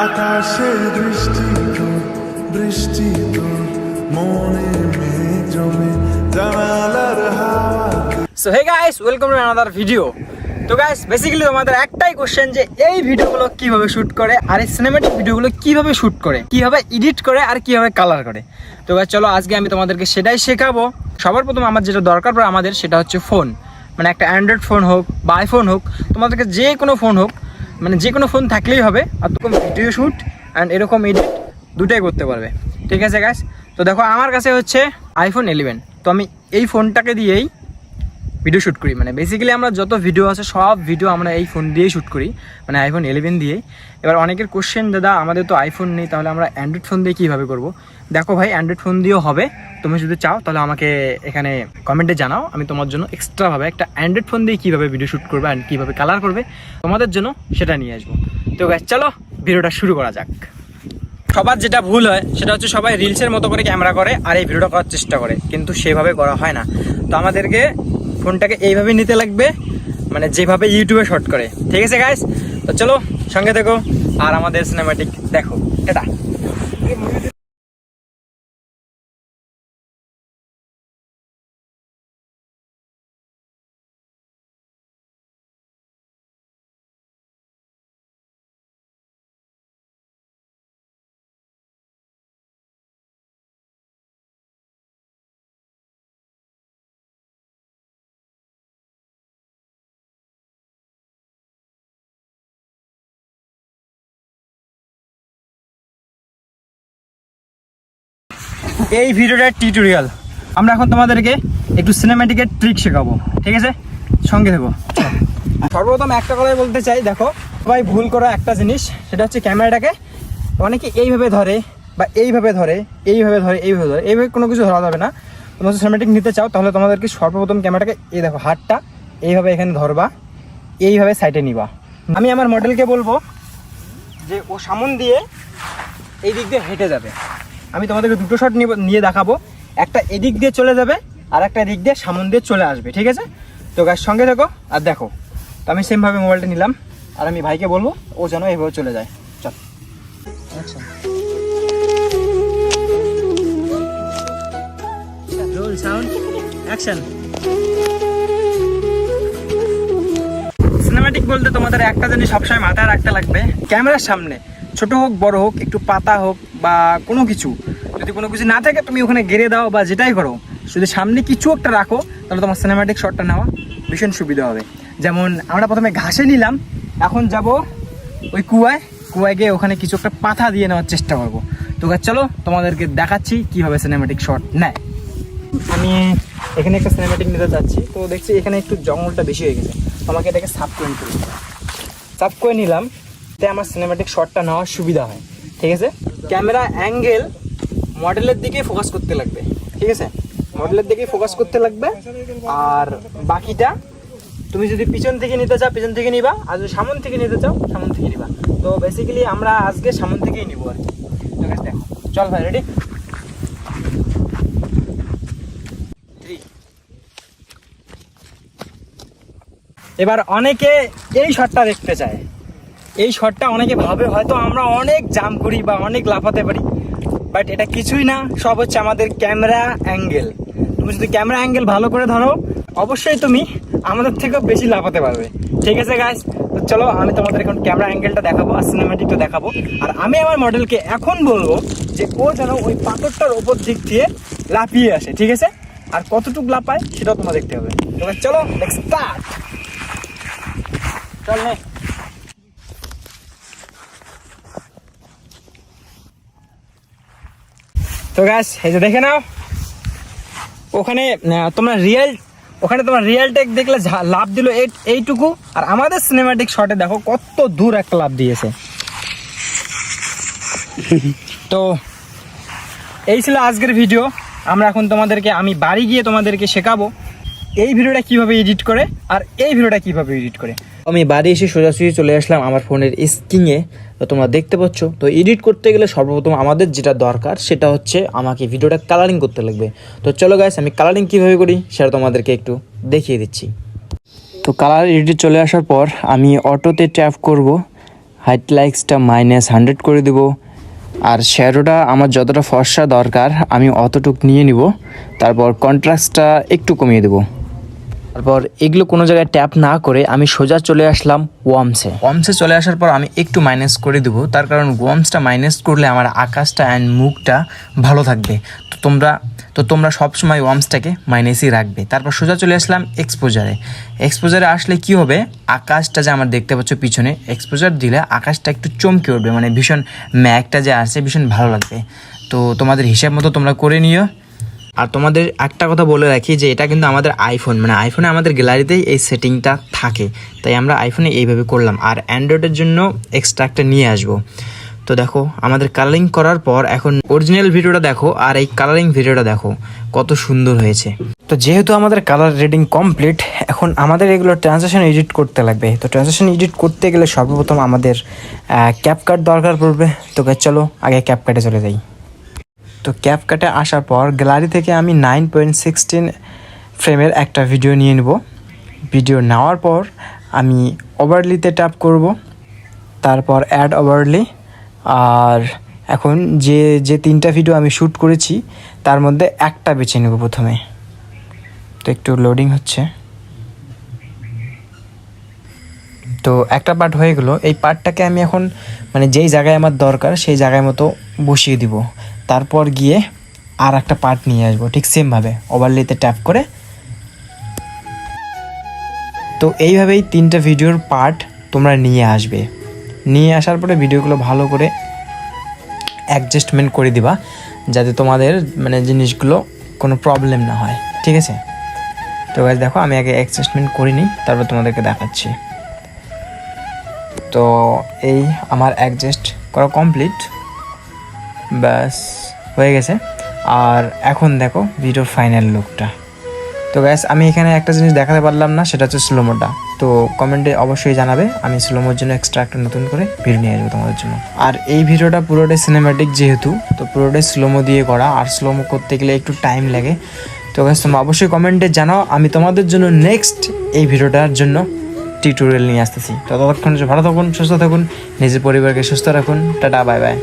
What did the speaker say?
আকাশে দৃষ্টি তোর বৃষ্টি তোর মনে মেঘ জমে জানালার হাওয়া। So hey guys, welcome to another video. তো গাইস, বেসিক্যালি তোমাদের একটাই কোশ্চেন যে এই ভিডিওগুলো কিভাবে শুট করে আর এই সিনেম্যাটিক ভিডিওগুলো কিভাবে শুট করে, কিভাবে এডিট করে আর কিভাবে কালার করে। তো গাইস চলো আজকে আমি তোমাদেরকে সেটাই শেখাবো। সবার প্রথম আমার যেটা দরকার পড়ে আমাদের সেটা হচ্ছে ফোন, মানে একটা অ্যান্ড্রয়েড ফোন হোক বা আইফোন হোক, তোমাদেরকে যে কোনো ফোন হোক, মানে যে কোনো ফোন থাকলেই হবে। আর তখন ভিডিও শ্যুট অ্যান্ড এরকম এডিট দুটাই করতে পারবে, ঠিক আছে গাইস। তো দেখো আমার কাছে হচ্ছে আইফোন 11, তো আমি এই ফোনটাকে দিয়েই ভিডিও শ্যুট করি। মানে বেসিক্যালি আমরা যত ভিডিও আছে সব ভিডিও আমরা এই ফোন দিয়েই শ্যুট করি, মানে আইফোন 11 দিয়েই। এবার অনেকের কোশ্চেন, দাদা আমাদের তো আইফোন নেই, তাহলে আমরা অ্যান্ড্রয়েড ফোন দিয়ে কীভাবে করবো? দেখো ভাই, অ্যান্ড্রয়েড ফোন দিয়েও হবে। তুমি যদি চাও তাহলে আমাকে এখানে কমেন্টে জানাও, আমি তোমার জন্য এক্সট্রাভাবে একটা অ্যান্ড্রয়েড ফোন দিয়ে কীভাবে ভিডিও শ্যুট করবে অ্যান্ড কীভাবে কালার করবে তোমাদের জন্য সেটা নিয়ে আসবো। তো গাইস চলো ভিডিওটা শুরু করা যাক। সবার যেটা ভুল হয় সেটা হচ্ছে সবাই রিলসের মতো করে ক্যামেরা করে আর এই ভিডিওটা করার চেষ্টা করে, কিন্তু সেভাবে করা হয় না। তো আমাদেরকে ফোনটাকে এইভাবে নিতে লাগবে, মানে যেভাবে ইউটিউবে শর্ট করে, ঠিক আছে গাইস? তো চলো সঙ্গে থেকো আর আমাদের সিনেম্যাটিক দেখো। এটা এই ভিডিওটার টিউটোরিয়াল। আমরা এখন তোমাদেরকে একটু সিনেম্যাটিকের ট্রিক শেখাবো, ঠিক আছে? সঙ্গে থেকো। সর্বপ্রথম একটা কথাই বলতে চাই, দেখো সবাই ভুল করা একটা জিনিস, সেটা হচ্ছে ক্যামেরাটাকে অনেকে এইভাবে ধরে বা এইভাবে ধরে, এইভাবে ধরে, এইভাবে ধরে, এইভাবে কোনো কিছু ধরা যাবে না। তোমরা যদি সিনেম্যাটিক নিতে চাও তাহলে তোমাদেরকে সর্বপ্রথম ক্যামেরাটাকে এই দেখো হাতটা এইভাবে এখানে ধরবা, এইভাবে সাইডে নিবা। আমি আমার মডেলকে বলবো যে ও সামন দিয়ে এই দিক দিয়ে হেঁটে যাবে। আমি তোমাদেরকে দুটো শট নিয়ে দেখাবো, একটা এদিক দিয়ে চলে যাবে আর একটা এদিক দিয়ে সামন দিয়ে চলে আসবে, ঠিক আছে? তো গাছ সঙ্গে দেখো আর দেখো। তো আমি সেমভাবে মোবাইলটা নিলাম আর আমি ভাইকে বলবো ও যেন এইভাবে চলে যায়। চল আচ্ছা, রোল সাউন্ড অ্যাকশন। সিনেম্যাটিক বলতে তোমাদের একটা জিনিস সবসময় মাথায় রাখতে লাগবে, ক্যামেরার সামনে ছোট হোক বড় হোক, একটু পাতা হোক বা কোনো কিছু, যদি কোনো কিছু না থাকে তুমি ওখানে গেড়ে দাও বা যেটাই করো, যদি সামনে কিছু একটা রাখো তাহলে তোমার সিনেম্যাটিক শটটা নেওয়া ভীষণ সুবিধা হবে। যেমন আমরা প্রথমে ঘাসে নিলাম, এখন যাব ওই কুয়ায় গিয়ে ওখানে কিছু একটা পাতা দিয়ে নেওয়ার চেষ্টা করবো। তো চলো তোমাদেরকে দেখাচ্ছি কীভাবে সিনেম্যাটিক শট নেয়। আমি এখানে একটা সিনেম্যাটিক নিতে যাচ্ছি, তো দেখছি এখানে একটু জঙ্গলটা বেশি হয়ে গেছে, আমাকে এটাকে সাফ করে নিলাম, তাই আমার সিনেম্যাটিক শটটা নেওয়ার সুবিধা হয়, ঠিক আছে? ক্যামেরা অ্যাঙ্গেল মডেলের দিকেই ফোকাস করতে লাগবে, ঠিক আছে? মডেলের দিকেই ফোকাস করতে লাগবে। আর বাকিটা তুমি যদি পিছন থেকে নিতে চাও পিছন থেকে নিবা, আর যদি সামন থেকে নিতে চাও সামন থেকে নিবা। তো বেসিক্যালি আমরা আজকে সামন থেকেই নিবো আর কি, ঠিক আছে? দেখো চল ভাই, রেডি? এবার অনেকে এই শটটা দেখতে চায়, এই শটটা অনেকে ভাবে হয়তো আমরা অনেক জাম্প করি বা অনেক লাফাতে পারি, বাট এটা কিছুই না, সব হচ্ছে আমাদের ক্যামেরা অ্যাঙ্গেল। তুমি যদি ক্যামেরা অ্যাঙ্গেল ভালো করে ধরো অবশ্যই তুমি আমাদের থেকেও বেশি লাফাতে পারবে, ঠিক আছে গাইস? তো চলো আমি তোমাদের এখন ক্যামেরা অ্যাঙ্গেলটা দেখাবো আর সিনেম্যাটিকটা দেখাবো, আর আমি আমার মডেলকে এখন বলবো যে ও যেন ওই পাথরটার ওপর দিক দিয়ে লাফিয়ে আসে, ঠিক আছে? আর কতটুকু লাফায় সেটাও তোমার দেখতে হবে। তো চলো লেটস স্টার্ট। চল নে। তো গাইস এই যে দেখে নাও, ওখানে তোমার রিয়েল টেক দেখলে লাভ দিল এইটুকু, আর আমাদের সিনেম্যাটিক শটে দেখো কত দূর একটা লাভ দিয়েছে। তো এই ছিল আজকের ভিডিও। আমরা এখন আমি বাড়ি গিয়ে তোমাদেরকে শেখাবো এই ভিডিওটা কিভাবে এডিট করে আর এই ভিডিওটা কিভাবে এডিট করে। আমি বাড়ি এসে সোজাসুজি চলে আসলাম আমার ফোনের স্ক্রিনে, তো তোমরা দেখতে পাচ্ছ। তো এডিট করতে গেলে সর্বপ্রথম আমাদের যেটা দরকার সেটা হচ্ছে আমাকে ভিডিওটা কালারিং করতে লাগবে। তো চলো গাইস, আমি কালারিং কীভাবে করি সেটা তোমাদেরকে একটু দেখিয়ে দিচ্ছি। তো কালার এডিট চলে আসার পর আমি অটোতে ট্যাপ করব, হাইলাইটসটা -100 করে দেব, আর শ্যাডোটা আমার যতটা ফর্সা দরকার আমি অতটুক নিয়ে নিব। তারপর কন্ট্রাস্টটা একটু কমিয়ে দেব। তারপর এগুলো কোনো জায়গায় ট্যাপ না করে আমি সোজা চলে আসলাম ওয়ার্মসে চলে আসার পর আমি একটু মাইনাস করে দেবো, তার কারণ ওয়ার্মসটা মাইনাস করলে আমার আকাশটা অ্যান্ড মুখটা ভালো থাকবে। তো তোমরা সবসময় ওয়ার্মসটাকে মাইনাসই রাখবে। তারপর সোজা চলে আসলাম এক্সপোজারে আসলে কি হবে, আকাশটা যে আমার দেখতে পাচ্ছ পিছনে, এক্সপোজার দিলে আকাশটা একটু চমকে উঠবে, মানে ভীষণ ম্যাগটা যে আসছে ভীষণ ভালো লাগবে। তো তোমাদের হিসাব মতো তোমরা করে নিও। আর তোমাদের একটা কথা বলে রাখি যে এটা কিন্তু আমাদের আইফোনে আমাদের গ্যালারিতেই এই সেটিংটা থাকে, তাই আমরা আইফোনে এইভাবে করলাম। আর অ্যান্ড্রয়েডের জন্য এক্সট্রা একটা নিয়ে আসবো। তো দেখো আমাদের কালারিং করার পর এখন অরিজিনাল ভিডিওটা দেখো আর এই কালারিং ভিডিওটা দেখো কত সুন্দর হয়েছে। তো যেহেতু আমাদের কালার রেডিং কমপ্লিট, এখন আমাদের এগুলো ট্রানজিশন এডিট করতে লাগবে। তো ট্রানজিশন এডিট করতে গেলে সর্বপ্রথম আমাদের ক্যাপকাট দরকার পড়বে। তো চলো আগে ক্যাপকাটে চলে যাই। তো ক্যাপকাটে আসার পর গ্যালারি থেকে আমি 9.16 ফ্রেমের একটা ভিডিও নিয়ে নেব। ভিডিও নেওয়ার পর আমি ওভারলিতে ট্যাপ করব, তারপর অ্যাড ওভারলি। আর এখন যে 3টা ভিডিও আমি শ্যুট করেছি তার মধ্যে একটা বেছে নেব প্রথমে। তো একটু লোডিং হচ্ছে। তো একটা পার্ট হয়ে গেলো। এই পার্টটাকে আমি এখন মানে যেই জায়গায় আমার দরকার সেই জায়গায় মতো বসিয়ে দিব। তারপর গিয়ে আর একটা পার্ট নিয়ে আসবো ঠিক সেমভাবে ওভারলিতে ট্যাপ করে। তো এইভাবেই 3টা ভিডিওর পার্ট তোমরা নিয়ে আসবে। নিয়ে আসার পরে ভিডিওগুলো ভালো করে অ্যাডজাস্টমেন্ট করে দিবা, যাতে তোমাদের মানে জিনিসগুলো কোনো প্রবলেম না হয়, ঠিক আছে? তো গাইস দেখো আমি আগে অ্যাডজাস্টমেন্ট করে নিই, তারপর তোমাদেরকে দেখাচ্ছি। তো এই আমার অ্যাডজাস্ট করা কমপ্লিট, ব্যাস হয়ে গেছে। আর এখন দেখো ভিডিওর ফাইনাল লুকটা। তো গ্যাস আমি এখানে একটা জিনিস দেখাতে পারলাম না, সেটা হচ্ছে স্লোমোটা। তো কমেন্টে অবশ্যই জানাবে, আমি স্লোমোর জন্য এক্সট্রা একটা নতুন করে ভিডিও নিয়ে আসবো তোমাদের জন্য। আর এই ভিডিওটা পুরোটাই সিনেম্যাটিক যেহেতু, তো পুরোটাই স্লোমো দিয়ে করা, আর স্লোমো করতে গেলে একটু টাইম লাগে। তো গ্যাস তোমরা অবশ্যই কমেন্টে জানাও, আমি তোমাদের জন্য নেক্সট এই ভিডিওটার জন্য টিউটোরিয়াল নিয়ে আসতেছি। তো ততক্ষণ ভালো থাকুন, সুস্থ থাকুন, নিজের পরিবারকে সুস্থ রাখুন। Tata, bye bye.